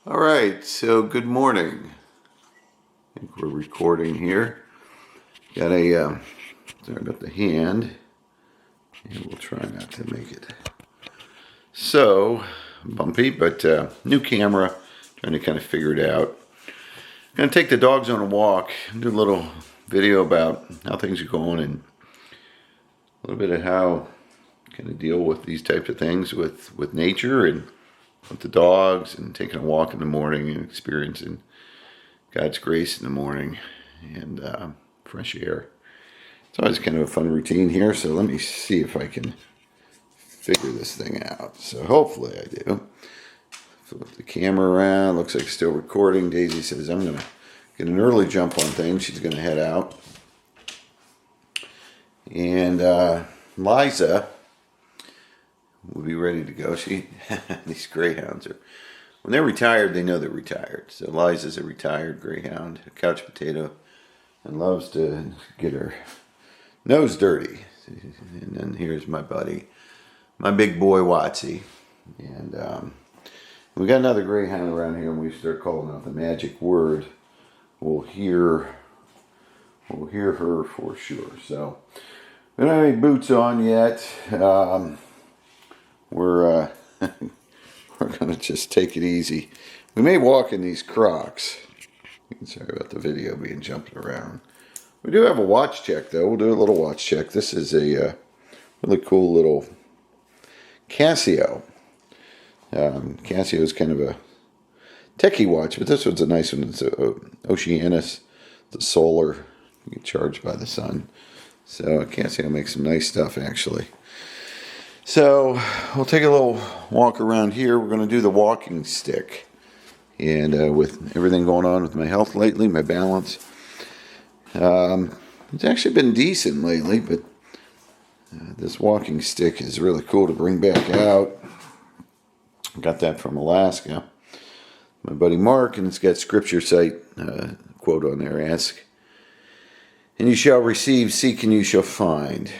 All right, so good morning. I think we're recording here. Got a, sorry about the hand, and we'll try not to make it so bumpy, but new camera, trying to kind of figure it out. Gonna take the dogs on a walk, do a little video about how things are going and a little bit of how kind of deal with these types of things with nature and with the dogs, and taking a walk in the morning and experiencing God's grace in the morning and fresh air. It's always kind of a fun routine here, so let me see if I can figure this thing out. So hopefully I do. Flip the camera around, looks like it's still recording. Daisy says I'm going to get an early jump on things. She's going to head out. And Liza will be ready to go. These greyhounds are, when they're retired, they know they're retired. So Liza's a retired greyhound, a couch potato, and loves to get her nose dirty. And then here's my buddy, my big boy Watsy. And we got another greyhound around here, and we start calling out the magic word, we'll hear her for sure. So we don't have any boots on yet. We're gonna just take it easy. We may walk in these Crocs. Sorry about the video being jumped around. We do have a watch check though. We'll do a little watch check. This is a really cool little Casio. Casio is kind of a techie watch, but this one's a nice one. It's a Oceanus. It's a solar. You get charged by the sun. So Casio makes some nice stuff actually. So we'll take a little walk around here. We're going to do the walking stick. And with everything going on with my health lately, my balance, it's actually been decent lately, but this walking stick is really cool to bring back out. Got that from Alaska. My buddy Mark, and it's got scripture site quote on there. Ask, and you shall receive. Seek, and you shall find.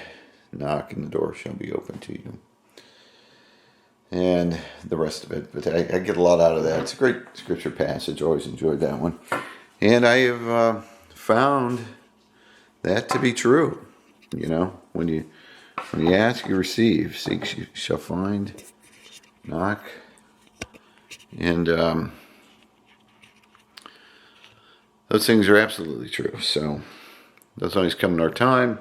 Knock, and the door shall be open to you. And the rest of it. But I get a lot out of that. It's a great scripture passage. Always enjoyed that one. And I have found that to be true. You know, when you ask, you receive. Seek, you shall find. Knock. And those things are absolutely true. So doesn't always come in our time.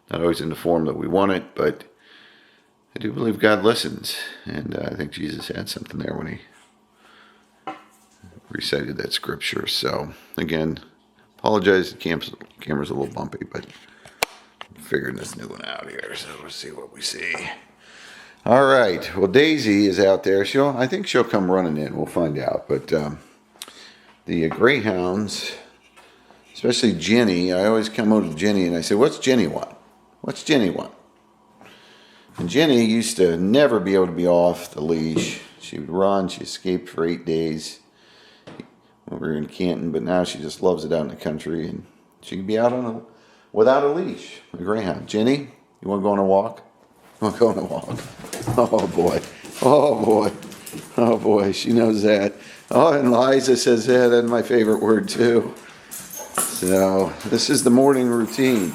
Not always in the form that we want it, but I do believe God listens. And I think Jesus had something there when he recited that scripture. So, again, apologize. The camera's a little bumpy, but I'm figuring this new one out here. So we'll see what we see. All right. Well, Daisy is out there. I think she'll come running in. We'll find out. But the greyhounds, especially Jenny, I always come over to Jenny and I say, what's Jenny want? What's Jenny want? And Jenny used to never be able to be off the leash. She would run. She escaped for 8 days when we were in Canton, but now she just loves it out in the country, and she can be out without a leash. A greyhound. Jenny, you want to go on a walk? You want to go on a walk? Oh boy. Oh boy. Oh boy. She knows that. Oh, and Liza says, yeah, that's my favorite word too. So this is the morning routine.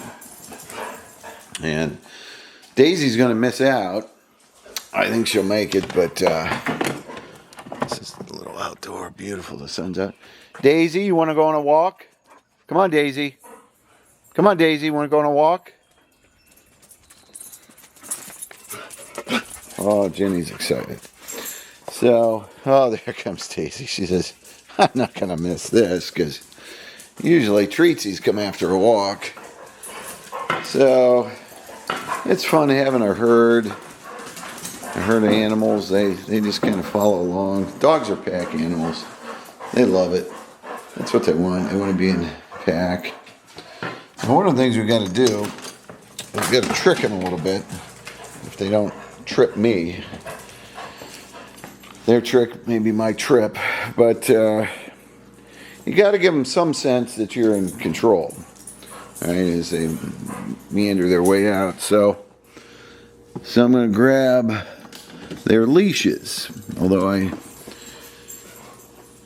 And Daisy's going to miss out. I think she'll make it, but this is a little outdoor. Beautiful. The sun's out. Daisy, you want to go on a walk? Come on, Daisy. Come on, Daisy. You want to go on a walk? Oh, Jenny's excited. So, there comes Daisy. She says, I'm not going to miss this because usually Treatsies come after a walk. So it's fun having a herd of animals. They just kind of follow along. Dogs are pack animals. They love it. That's what they want. They want to be in pack. And one of the things we've got to do is we've got to trick them a little bit. If they don't trip me, their trick may be my trip. But you got to give them some sense that you're in control. Right, as they meander their way out. So I'm going to grab their leashes. Although I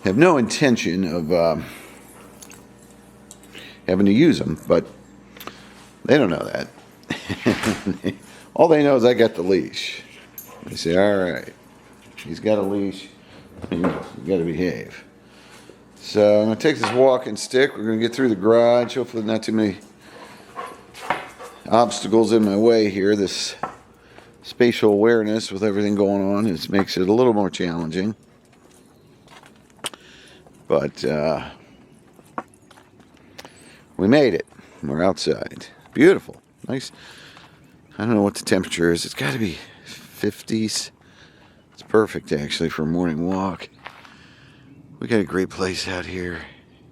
have no intention of having to use them, but they don't know that. All they know is I got the leash. They say, all right, he's got a leash, you got to behave. So I'm going to take this walking stick. We're going to get through the garage. Hopefully not too many obstacles in my way here. This spatial awareness with everything going on, it makes it a little more challenging. But we made it. We're outside. Beautiful. Nice. I don't know what the temperature is. It's got to be 50s. It's perfect, actually, for a morning walk. We got a great place out here.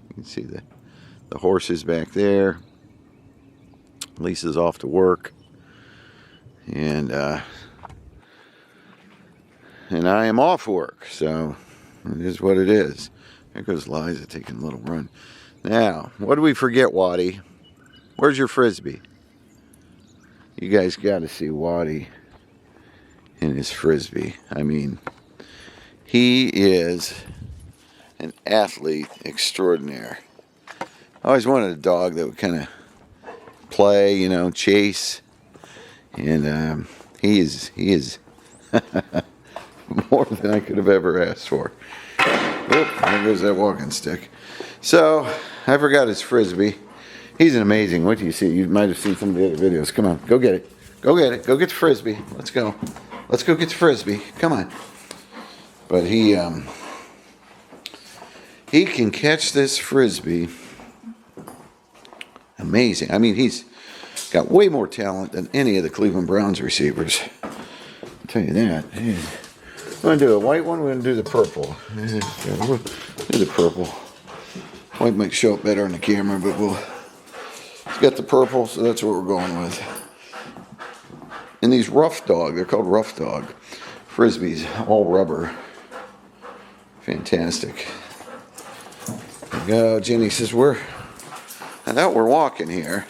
You can see the horses back there. Lisa's off to work. And I am off work. So it is what it is. There goes Liza taking a little run. Now, what did we forget, Watty? Where's your Frisbee? You guys got to see Watty and his Frisbee. I mean, he is an athlete extraordinaire. I always wanted a dog that would kind of play, you know, chase. And he is more than I could have ever asked for. Oop, there goes that walking stick. So, I forgot his Frisbee. He's an amazing, what do you see? You might have seen some of the other videos. Come on, go get it. Go get it. Go get the Frisbee. Let's go. Let's go get the Frisbee. Come on. But he can catch this Frisbee. Amazing. I mean, he's got way more talent than any of the Cleveland Browns receivers. I'll tell you that. We're going to do a white one. We're going to do the purple. We'll do the purple. White might show up better on the camera, but it's got the purple, so that's what we're going with. And these rough dog, they're called rough dog Frisbees, all rubber. Fantastic. There we go. Jenny says, I thought we're walking here.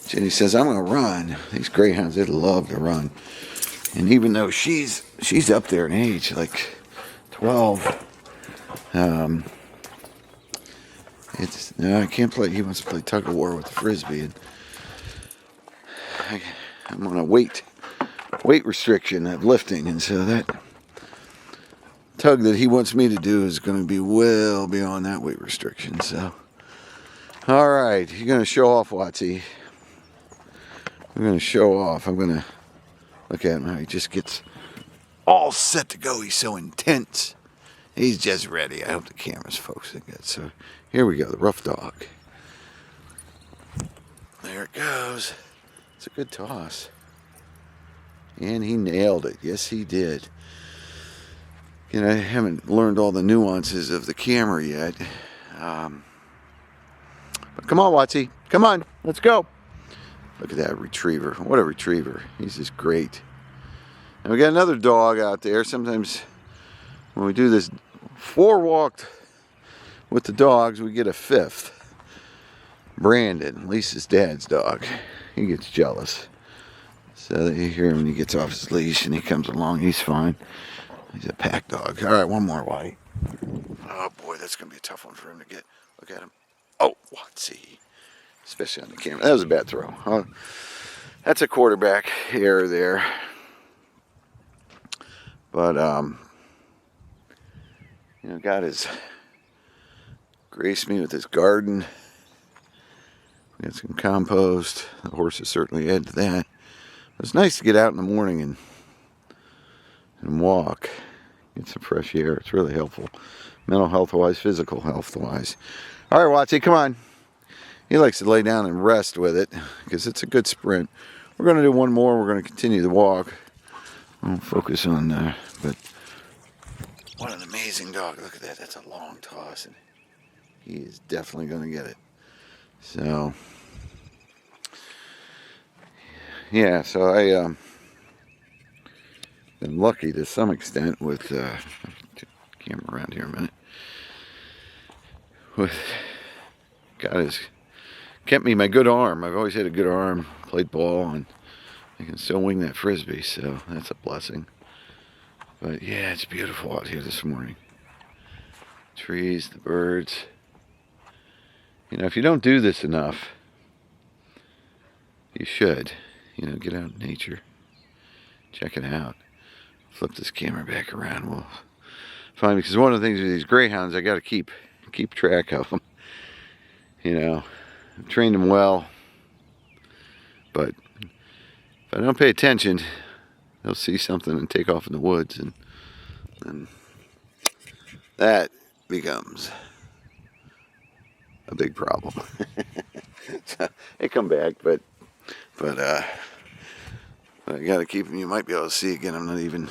Jenny says, I'm going to run. These greyhounds, they love to run. And even though she's up there in age, like 12, I can't play. He wants to play tug of war with the Frisbee, and I'm on a weight restriction of lifting, and so that tug that he wants me to do is going to be well beyond that weight restriction. So, all right, you're going to show off, Watsy. We're going to show off. I'm going to look at him how he just gets all set to go. He's so intense. He's just ready. I hope the camera's focusing good. So here we go, the rough dog. There it goes. It's a good toss. And he nailed it. Yes, he did. You know, I haven't learned all the nuances of the camera yet. But come on, Watsy. Come on. Let's go. Look at that retriever. What a retriever. He's just great. And we got another dog out there. Sometimes when we do this 4 walked with the dogs, we get a 5th. Brandon, Lisa's dad's dog. He gets jealous. So you hear him when he gets off his leash and he comes along. He's fine. He's a pack dog. All right, one more, White. Oh, boy, that's going to be a tough one for him to get. Look at him. Oh, Watsy. Especially on the camera. That was a bad throw. That's a quarterback error there. But, you know, God has graced me with his garden. We got some compost. The horses certainly add to that. But it's nice to get out in the morning and walk. Get some fresh air. It's really helpful. Mental health-wise, physical health-wise. All right, Watsy, come on. He likes to lay down and rest with it because it's a good sprint. We're going to do one more. We're going to continue the walk. I won't focus on that, but what an amazing dog. Look at that. That's a long toss, and he is definitely going to get it. So, yeah, so I been lucky to some extent with camera around here a minute. With God has kept me my good arm. I've always had a good arm, played ball, and I can still wing that Frisbee, so that's a blessing. But yeah, it's beautiful out here this morning. trees, the birds. You know, if you don't do this enough, you should. You know, get out in nature. Check it out. Flip this camera back around. We'll find, because one of the things with these greyhounds, I got to keep track of them. You know, I've trained them well, but if I don't pay attention, they'll see something and take off in the woods, and that becomes a big problem. So they come back, but I gotta keep them. You might be able to see again. I haven't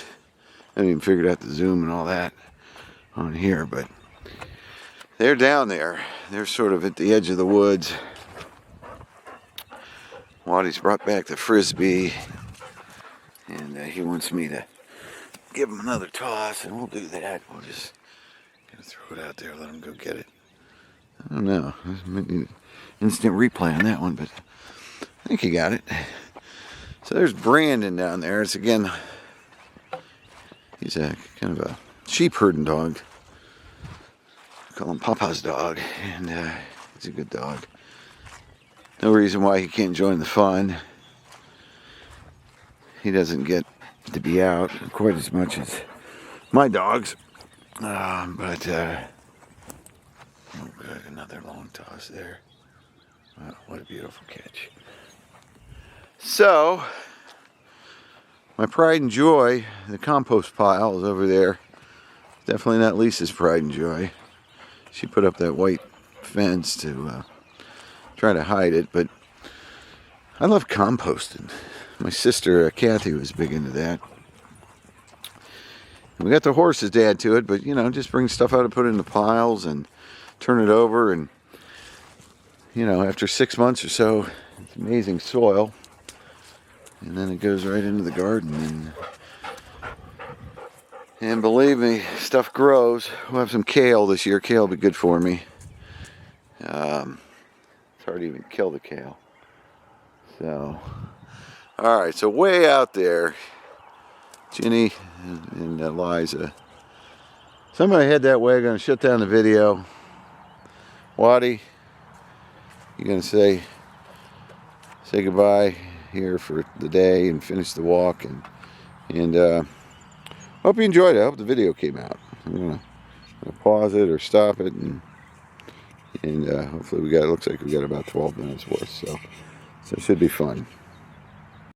even figured out the zoom and all that on here, but they're down there. They're sort of at the edge of the woods. Watty's brought back the Frisbee, and he wants me to give him another toss, and we'll do that. We'll just gotta throw it out there, let him go get it. I don't know. Instant replay on that one, but I think he got it. So there's Brandon down there. It's again, he's a kind of a sheep herding dog. I call him Papa's dog, and he's a good dog. No reason why he can't join the fun. He doesn't get to be out quite as much as my dogs, but oh good, another long toss there. Wow, what a beautiful catch. So, my pride and joy, the compost pile is over there. Definitely not Lisa's pride and joy. She put up that white fence to try to hide it, but I love composting. My sister, Kathy, was big into that. And we got the horses to add to it, but you know, just bring stuff out and put it in the piles and turn it over, and you know, after 6 months or so, it's amazing soil. And then it goes right into the garden, and believe me, stuff grows. We'll have some kale this year. Kale will be good for me. It's hard to even kill the kale. So, all right. So way out there, Ginny and Liza. Somebody head that way. Going to shut down the video. Watty, you gonna say goodbye here for the day and finish the walk, and hope you enjoyed it. I hope the video came out. I'm gonna pause it or stop it, and hopefully it looks like we got about 12 minutes worth, so it should be fun.